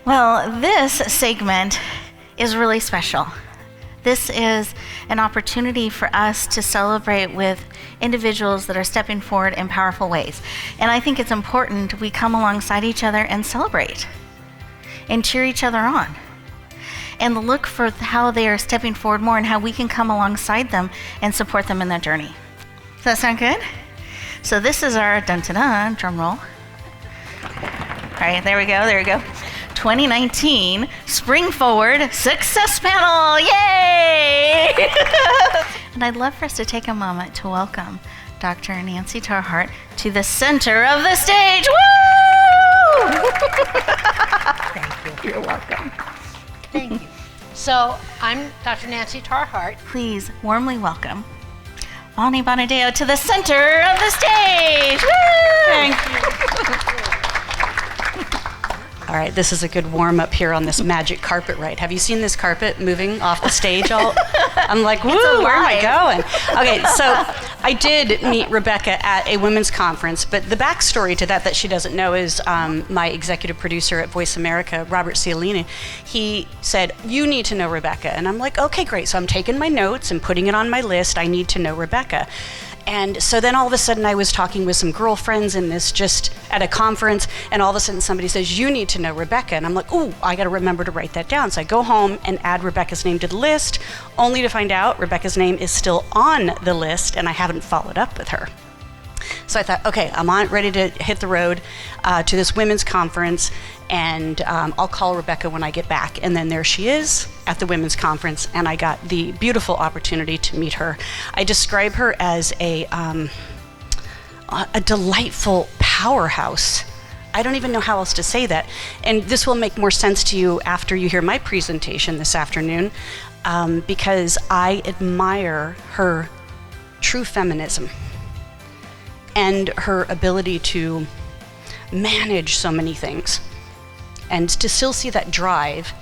Well, this segment is really special. This is an opportunity for us to celebrate with individuals that are stepping forward in powerful ways. And I think it's important we come alongside each other and celebrate and cheer each other on and look for how they are stepping forward more and how we can come alongside them and support them in that journey. Does that sound good? So this is our dun-dun-dun, drum roll. All right, there we go. 2019 Spring Forward Success Panel, yay! And I'd love for us to take a moment to welcome Dr. Nancy Tarr Hart to the center of the stage. Woo! Thank you. You're welcome. Thank you. So I'm Dr. Nancy Tarr Hart. Please warmly welcome Bonadeo to the center of the stage. Woo! Thank you. All right, this is a good warm up here on this magic carpet ride. Have you seen this carpet moving off the stage? I'm like, woo, where am I going? Okay, so I did meet Rebecca at a women's conference, but the backstory to that she doesn't know is my executive producer at Voice America, Robert Cialini, he said, you need to know Rebecca. And I'm like, okay, great. So I'm taking my notes and putting it on my list. I need to know Rebecca. And so then all of a sudden I was talking with some girlfriends in this just at a conference, and all of a sudden somebody says, you need to know Rebecca. And I'm like, ooh, I got to remember to write that down. So I go home and add Rebecca's name to the list, only to find out Rebecca's name is still on the list and I haven't followed up with her. So I thought, okay, I'm ready to hit the road to this women's conference, and I'll call Rebecca when I get back. And then there she is at the women's conference, and I got the beautiful opportunity to meet her. I describe her as a delightful powerhouse. I don't even know how else to say that. And this will make more sense to you after you hear my presentation this afternoon, because I admire her true feminism and her ability to manage so many things and to still see that drive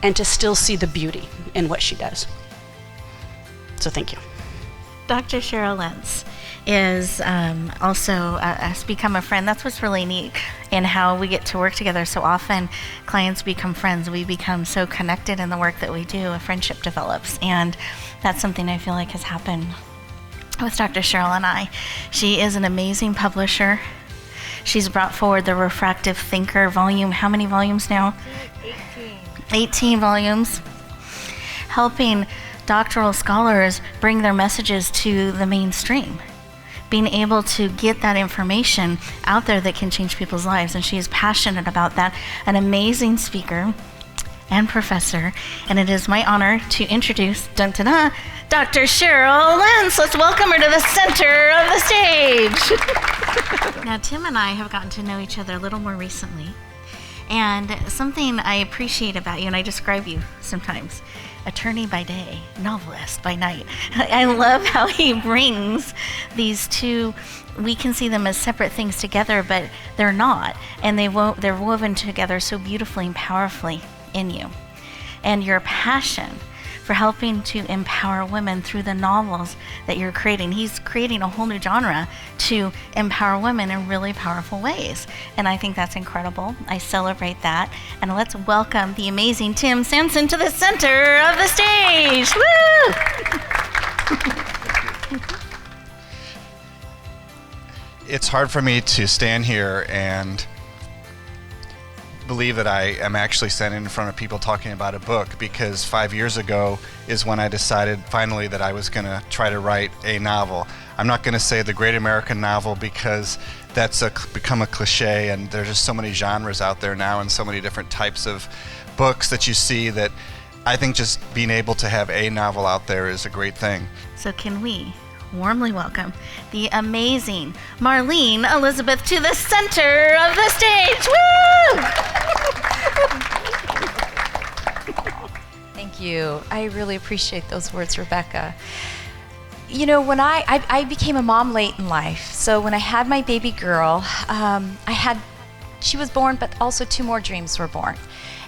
and to still see the beauty in what she does. So thank you. Dr. Cheryl Lentz is also has become a friend. That's what's really neat in how we get to work together. So often clients become friends. We become so connected in the work that we do. A friendship develops, and that's something I feel like has happened with Dr. Cheryl and I. She is an amazing publisher. She's brought forward the Refractive Thinker volume. How many volumes now? 18 volumes. Helping doctoral scholars bring their messages to the mainstream. Being able to get that information out there that can change people's lives. And she is passionate about that. An amazing speaker and professor. And it is my honor to introduce Dr. Cheryl Lentz. Let's welcome her to the center of the stage. Now, Tim and I have gotten to know each other a little more recently. And something I appreciate about you, and I describe you sometimes, attorney by day, novelist by night. I love how he brings these two. We can see them as separate things together, but they're not. And they're woven together so beautifully and powerfully in you. And your passion for helping to empower women through the novels that you're creating. He's creating a whole new genre to empower women in really powerful ways. And I think that's incredible. I celebrate that. And let's welcome the amazing Tim Sansone to the center of the stage. Woo! It's hard for me to stand here and believe that I am actually standing in front of people talking about a book, because 5 years ago is when I decided finally that I was going to try to write a novel. I'm not going to say the great American novel, because that's become a cliche, and there's just so many genres out there now and so many different types of books that you see that I think just being able to have a novel out there is a great thing. So can we warmly welcome the amazing MarleneElizabeth to the center of the stage. Woo! Thank you. I really appreciate those words, Rebecca. You know, when I became a mom late in life, so when I had my baby girl, she was born, but also two more dreams were born.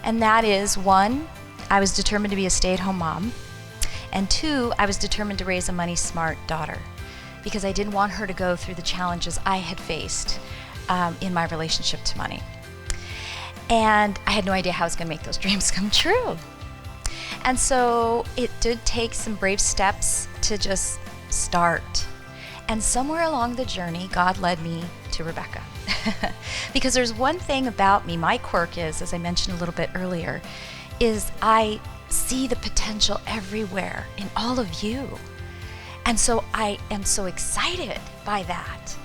And that is, one, I was determined to be a stay-at-home mom. And two, I was determined to raise a money-smart daughter, because I didn't want her to go through the challenges I had faced in my relationship to money. And I had no idea how I was going to make those dreams come true. And so it did take some brave steps to just start. And somewhere along the journey, God led me to Rebecca. Because there's one thing about me, my quirk is, as I mentioned a little bit earlier, is I see the potential everywhere in all of you. And so I am so excited by that.